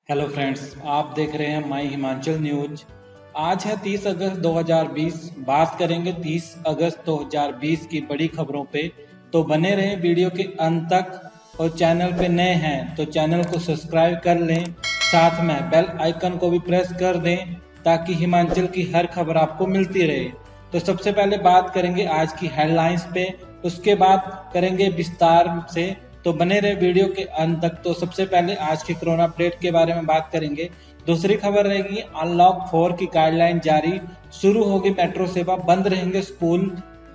Hello friends, आप देख रहे हैं माई हिमाचल न्यूज। आज है 30 अगस्त 2020। बात करेंगे 30 अगस्त 2020 की बड़ी खबरों पे। तो बने रहें वीडियो के अंत तक। और चैनल पे नए हैं तो चैनल को सब्सक्राइब कर लें, साथ में बेल आइकन को भी प्रेस कर दें ताकि हिमाचल की हर खबर आपको मिलती रहे। तो सबसे पहले बात करेंगे आज की हेडलाइंस पे, उसके बाद करेंगे विस्तार से। तो बने रहे वीडियो के अंत तक। तो सबसे पहले आज की कोरोना अपडेट के बारे में बात करेंगे। दूसरी खबर रहेगी अनलॉक 4 की गाइडलाइन जारी, शुरू होगी मेट्रो सेवा, बंद रहेंगे स्कूल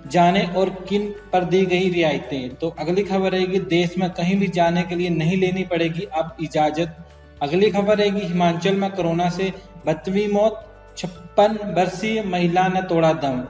जाने और किन पर दी गई रियायतें। तो अगली खबर रहेगी देश में कहीं भी जाने के लिए नहीं लेनी पड़ेगी अब इजाजत। अगली खबर रहेगी हिमाचल में कोरोना से 32वीं मौत, 56 वर्षीय महिला ने तोड़ा दम।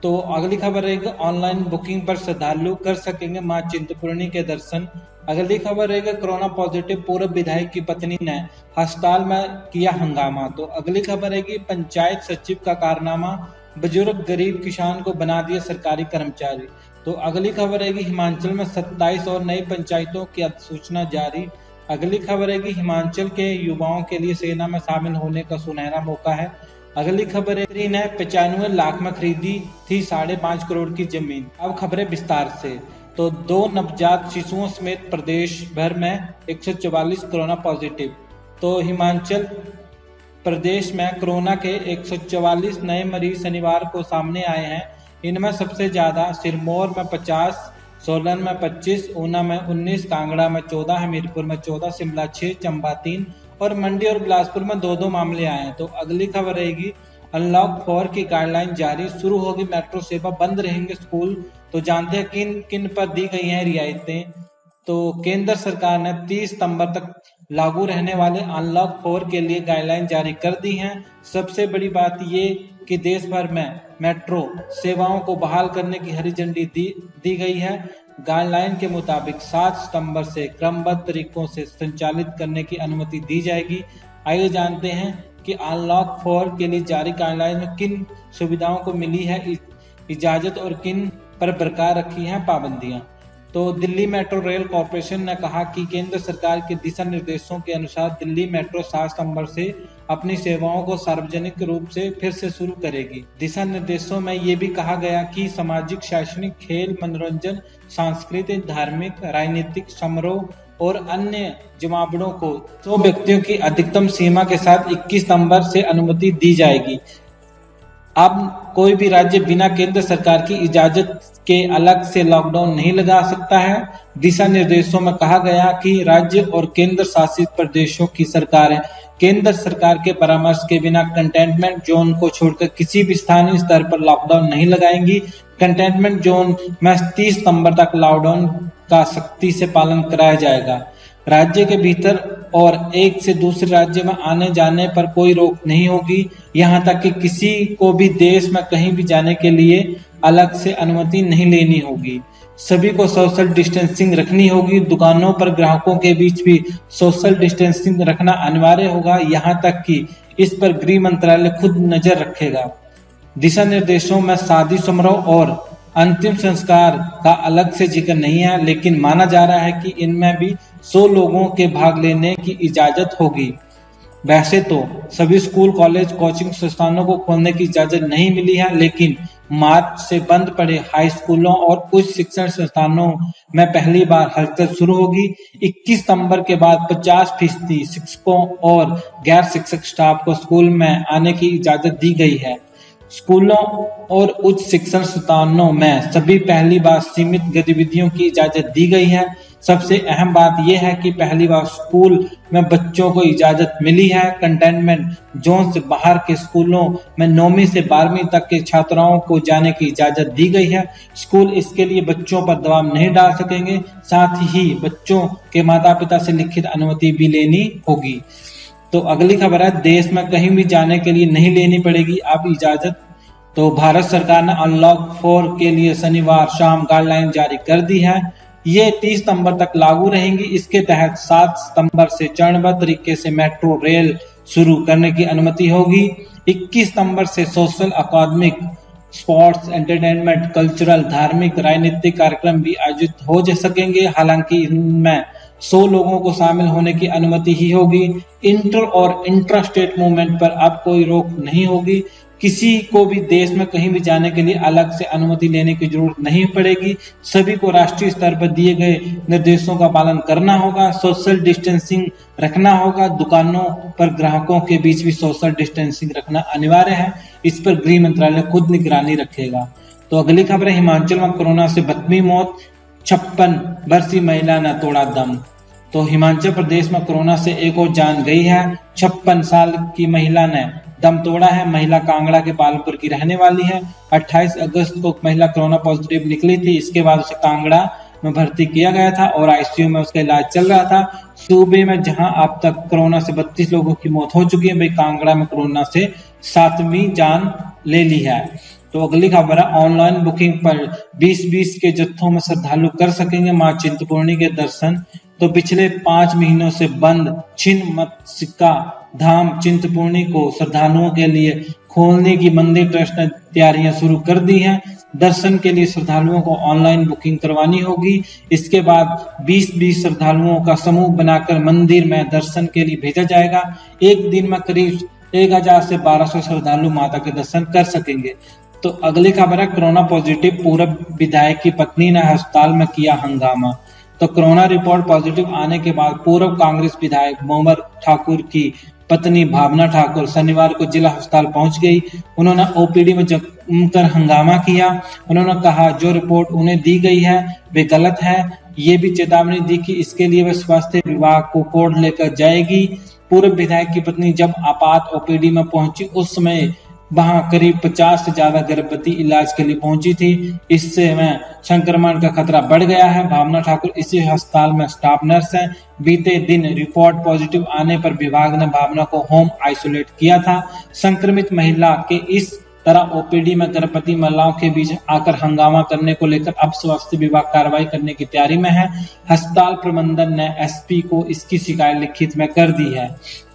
तो अगली खबर रहेगी ऑनलाइन बुकिंग पर श्रद्धालु कर सकेंगे मां चिंतपूर्णी के दर्शन। अगली खबर रहेगी कोरोना पॉजिटिव पूर्व विधायक की पत्नी ने अस्पताल में किया हंगामा। तो अगली खबर रहेगी पंचायत सचिव का कारनामा, बुजुर्ग गरीब किसान को बना दिया सरकारी कर्मचारी। तो अगली खबर रहेगी हिमाचल में 27 और नई पंचायतों की अधिसूचना जारी। अगली खबर रहेगी हिमाचल के युवाओं के लिए सेना में शामिल होने का सुनहरा मौका है। अगली खबर है ने 95 लाख में खरीदी थी 5.5 करोड़ की जमीन। अब खबरें विस्तार से। तो 2 नवजात शिशुओं समेत प्रदेश भर में 144 कोरोना पॉजिटिव। तो हिमाचल प्रदेश में कोरोना के 144 नए मरीज शनिवार को सामने आए हैं। इनमें सबसे ज्यादा सिरमौर में 50, सोलन में 25, ऊना में 19, कांगड़ा में 14, हमीरपुर में 14, शिमला 6, चंबा 3 और मंडी और बिलासपुर में 2-2 मामले आए हैं। तो अगली खबर रहेगी अनलॉक 4 की गाइडलाइन जारी, शुरू होगी मेट्रो सेवा, बंद रहेंगे स्कूल। तो जानते हैं किन किन पर दी गई हैं रियायतें। तो केंद्र सरकार ने 30 सितंबर तक लागू रहने वाले अनलॉक 4 के लिए गाइडलाइन जारी कर दी हैं। सबसे बड़ी बात ये कि देश भर में मेट्रो सेवाओं को बहाल करने की हरी झंडी दी गई है। गाइडलाइन के मुताबिक 7 सितंबर से क्रमबद्ध तरीकों से संचालित करने की अनुमति दी जाएगी। आइए जानते हैं कि अनलॉक 4 के लिए जारी गाइडलाइन में किन सुविधाओं को मिली है इजाजत और किन पर बरकरार रखी हैं पाबंदियां। तो दिल्ली मेट्रो रेल कॉरपोरेशन ने कहा कि केंद्र सरकार के दिशा निर्देशों के अनुसार दिल्ली मेट्रो 7 सितंबर से अपनी सेवाओं को सार्वजनिक रूप से फिर से शुरू करेगी। दिशा निर्देशों में ये भी कहा गया कि सामाजिक, शैक्षणिक, खेल, मनोरंजन, सांस्कृतिक, धार्मिक, राजनीतिक समारोह और अन्य जमावड़ों को 100 व्यक्तियों की अधिकतम सीमा के साथ 21 सितंबर से अनुमति दी जाएगी। अब कोई भी राज्य बिना केंद्र सरकार की इजाजत के अलग से लॉकडाउन नहीं लगा सकता है। दिशा निर्देशों में कहा गया कि राज्य और केंद्र शासित प्रदेशों की सरकारें केंद्र सरकार के परामर्श के बिना कंटेनमेंट जोन को छोड़कर किसी भी स्थानीय स्तर पर लॉकडाउन नहीं लगाएंगी। कंटेनमेंट जोन में 30 सितंबर तक लॉकडाउन का सख्ती से पालन कराया जाएगा। राज्य के भीतर और एक से दूसरे राज्य में आने जाने पर कोई रोक नहीं होगी। यहाँ तक कि किसी को भी देश में कहीं भी जाने के लिए अलग से अनुमति नहीं लेनी होगी। सभी को सोशल डिस्टेंसिंग रखनी होगी। दुकानों पर ग्राहकों के बीच भी सोशल डिस्टेंसिंग रखना अनिवार्य होगा। यहाँ तक कि इस पर गृह मंत्रालय खुद नजर रखेगा। दिशा निर्देशों में शादी समारोह और अंतिम संस्कार का अलग से जिक्र नहीं है, लेकिन माना जा रहा है कि इनमें भी 100 लोगों के भाग लेने की इजाजत होगी। वैसे तो सभी स्कूल, कॉलेज, कोचिंग संस्थानों को खोलने की इजाजत नहीं मिली है, लेकिन मार्च से बंद पड़े हाई स्कूलों और उच्च शिक्षण संस्थानों में पहली बार हलचल शुरू होगी। 21 सितंबर के बाद 50% शिक्षकों और गैर शिक्षक स्टाफ को स्कूल में आने की इजाजत दी गई है। स्कूलों और उच्च शिक्षण संस्थानों में सभी पहली बार सीमित गतिविधियों की इजाजत दी गई है। सबसे अहम बात यह है कि पहली बार स्कूल में बच्चों को इजाजत मिली है। कंटेनमेंट जोन से बाहर के स्कूलों में 9वीं से 12वीं तक के छात्राओं को जाने की इजाजत दी गई है। स्कूल इसके लिए बच्चों पर दबाव नहीं डाल सकेंगे। साथ ही बच्चों के माता पिता से लिखित अनुमति भी लेनी होगी। तो अगली खबर है देश में कहीं भी जाने के लिए नहीं लेनी पड़ेगी अब इजाजत। तो भारत सरकार ने अनलॉक 4 के लिए शनिवार शाम गाइडलाइन जारी कर दी है। ये 30 सितंबर तक लागू रहेंगी। इसके तहत 7 सितंबर से चरणबद्ध तरीके से मेट्रो रेल शुरू करने की अनुमति होगी। 21 सितंबर से सोशल, अकादमिक, स्पोर्ट्स, एंटरटेनमेंट, कल्चरल, धार्मिक, राजनीतिक कार्यक्रम भी आयोजित हो जा सकेंगे। हालांकि इनमें 100 लोगों को शामिल होने की अनुमति ही होगी। इंटर और इंट्रा स्टेट मूवमेंट पर अब कोई रोक नहीं होगी। किसी को भी देश में कहीं भी जाने के लिए अलग से अनुमति लेने की जरूरत नहीं पड़ेगी। सभी को राष्ट्रीय स्तर पर दिए गए निर्देशों का पालन करना होगा। सोशल डिस्टेंसिंग रखना होगा। दुकानों पर ग्राहकों के बीच भी सोशल डिस्टेंसिंग रखना अनिवार्य है। इस पर गृह मंत्रालय खुद निगरानी रखेगा। तो अगली खबर है, हिमाचल में कोरोना से 52 मौत, 56 वर्षीय महिला ने तोड़ा दम। तो हिमाचल प्रदेश में कोरोना से एक और जान गई है। 56 साल की महिला ने दम तोड़ा है। महिला कांगड़ा के पालमपुर की रहने वाली है। 28 अगस्त को महिला कोरोना पॉजिटिव निकली थी। इसके बाद उसे कांगड़ा में भर्ती किया गया था और आईसीयू में उसका इलाज चल रहा था। सूबे में जहां अब तक कोरोना से 32 लोगों की मौत हो चुकी है, वही कांगड़ा में कोरोना से 7वीं जान ले ली है। तो अगली खबर है, ऑनलाइन बुकिंग पर 20-20 के जत्थों में श्रद्धालु कर सकेंगे मां चिंतपूर्णी के दर्शन। तो पिछले 5 महीनों से बंद छिन्नमस्तिका धाम चिंतपूर्णी को श्रद्धालुओं के लिए खोलने की मंदिर ट्रस्ट ने तैयारियां शुरू कर दी हैं। दर्शन के लिए श्रद्धालुओं को ऑनलाइन बुकिंग करवानी होगी। इसके बाद 20-20 श्रद्धालुओं का समूह बनाकर मंदिर में दर्शन के लिए भेजा जाएगा। एक दिन में करीब 1000 से 1200 श्रद्धालु माता के दर्शन कर सकेंगे। तो अगली खबर है, कोरोना पॉजिटिव पूर्व विधायक की पत्नी ने अस्पताल में किया हंगामा। तो कोरोना रिपोर्ट पॉजिटिव आने के बाद पूर्व कांग्रेस विधायक मोमर ठाकुर की पत्नी भावना ठाकुर शनिवार को जिला अस्पताल पहुंच गई। उन्होंने ओपीडी में जमकर हंगामा किया। उन्होंने कहा जो रिपोर्ट उन्हें दी गई है वे गलत है। ये भी चेतावनी दी कि इसके लिए वे स्वास्थ्य विभाग को कोर्ट लेकर जाएगी। पूर्व विधायक की पत्नी जब आपात ओपीडी में पहुंची उस समय वहां करीब 50 से ज्यादा गर्भवती इलाज के लिए पहुंची थी। इससे में संक्रमण का खतरा बढ़ गया है। भावना ठाकुर इसी अस्पताल में स्टाफ नर्स है। बीते दिन रिपोर्ट पॉजिटिव आने पर विभाग ने भावना को होम आइसोलेट किया था। संक्रमित महिला के इस तरह ओपीडी में गर्भवती महिलाओं के बीच आकर हंगामा करने को लेकर अब स्वास्थ्य विभाग कार्रवाई करने की तैयारी में है। अस्पताल प्रबंधन ने एसपी को इसकी शिकायत लिखित में कर दी है।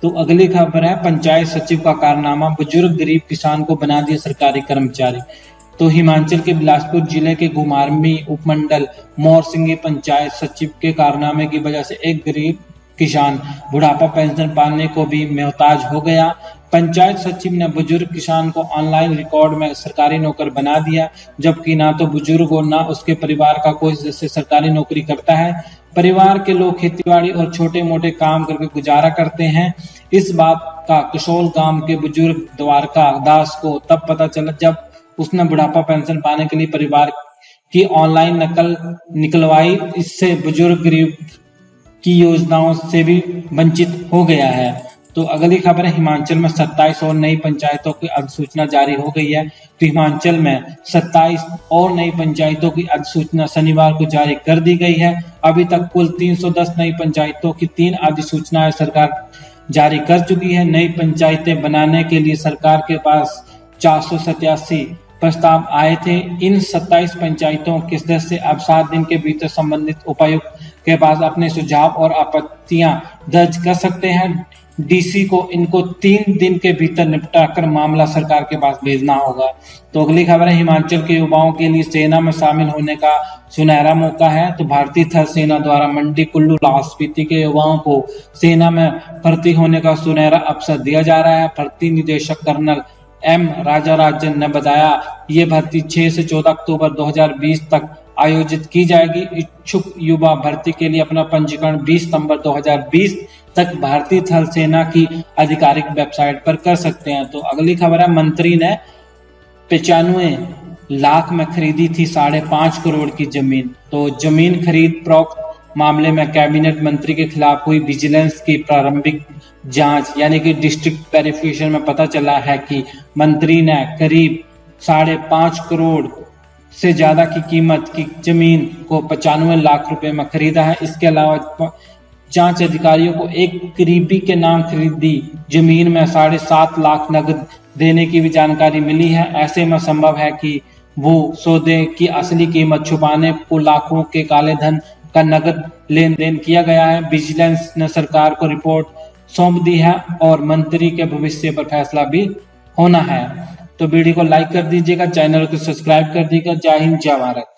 तो अगली खबर है, पंचायत सचिव का कारनामा, बुजुर्ग गरीब किसान को बना दिया सरकारी कर्मचारी। तो हिमाचल के बिलासपुर जिले के घुमारवी उपमंडल मोरसिंगी पंचायत सचिव के कारनामे की वजह से एक गरीब किसान बुढ़ापा पेंशन पाने को भी मोहताज हो गया। पंचायत सचिव ने बुजुर्ग किसान को ऑनलाइन रिकॉर्ड में सरकारी नौकर बना दिया, जबकि ना तो बुजुर्ग और ना उसके परिवार का कोई सदस्य सरकारी नौकरी करता है। परिवार के लोग खेतीबाड़ी और छोटे मोटे काम करके गुजारा करते हैं। इस बात का कसोल गांव के बुजुर्ग द्वारका दास को तब पता चला जब उसने बुढ़ापा पेंशन पाने के लिए परिवार की ऑनलाइन नकल निकलवाई। इससे बुजुर्ग गरीब की योजनाओं से भी वंचित हो गया है। तो अगली खबर है, हिमाचल में 27 और नई पंचायतों की अधिसूचना जारी हो गई है। तो हिमाचल में 27 और नई पंचायतों की अधिसूचना शनिवार को जारी कर दी गई है। अभी तक कुल 310 नई पंचायतों की 3 अधिसूचनाएं सरकार जारी कर चुकी है। नई पंचायतें बनाने के लिए सरकार के पास 487 प्रस्ताव आए थे। इन 27 पंचायतों के सदस्य अब 7 दिन के भीतर संबंधित उपायुक्त के पास अपने सुझाव और आपत्तियां दर्ज कर सकते हैं। डीसी को इनको 3 दिन के भीतर निपटाकर मामला सरकार के पास भेजना होगा। तो अगली खबर है, हिमाचल के युवाओं के लिए सेना में शामिल होने का सुनहरा मौका है। तो भारतीय थल सेना द्वारा मंडी, कुल्लू, लाहौल स्पीति के युवाओं को सेना में भर्ती होने का सुनहरा अवसर दिया जा रहा है। भर्ती निदेशक कर्नल एम राजाराजन ने बताया ये भर्ती 6 से 14 अक्टूबर 2020 तक आयोजित की जाएगी। इच्छुक युवा भर्ती के लिए अपना पंजीकरण 20 सितंबर 2020 तक भारतीय थल सेना की आधिकारिक वेबसाइट पर कर सकते हैं। तो अगली खबर है, मंत्री ने 95 लाख में खरीदी थी 5.5 करोड़ की जमीन। तो जमीन खरीद प्रोक्त मामले में कैबिनेट मंत्री के खिलाफ हुई विजिलेंस की प्रारंभिक जांच यानी कि डिस्ट्रिक्ट वेरिफिकेशन में पता चला है कि मंत्री ने करीब 5.5 करोड़ से ज्यादा की कीमत की जमीन को 95 लाख रुपए में खरीदा है। इसके अलावा जांच अधिकारियों को एक करीबी के नाम खरीदी जमीन में 7.5 लाख नकद देने की भी जानकारी मिली है। ऐसे में संभव है कि वो सौदे की असली कीमत छुपाने को लाखों के काले धन का नकद लेन देन किया गया है। विजिलेंस ने सरकार को रिपोर्ट सौंप दी है और मंत्री के भविष्य पर फैसला भी होना है। तो वीडियो को लाइक कर दीजिएगा, चैनल को सब्सक्राइब कर दीजिएगा। जय हिंद, जय भारत।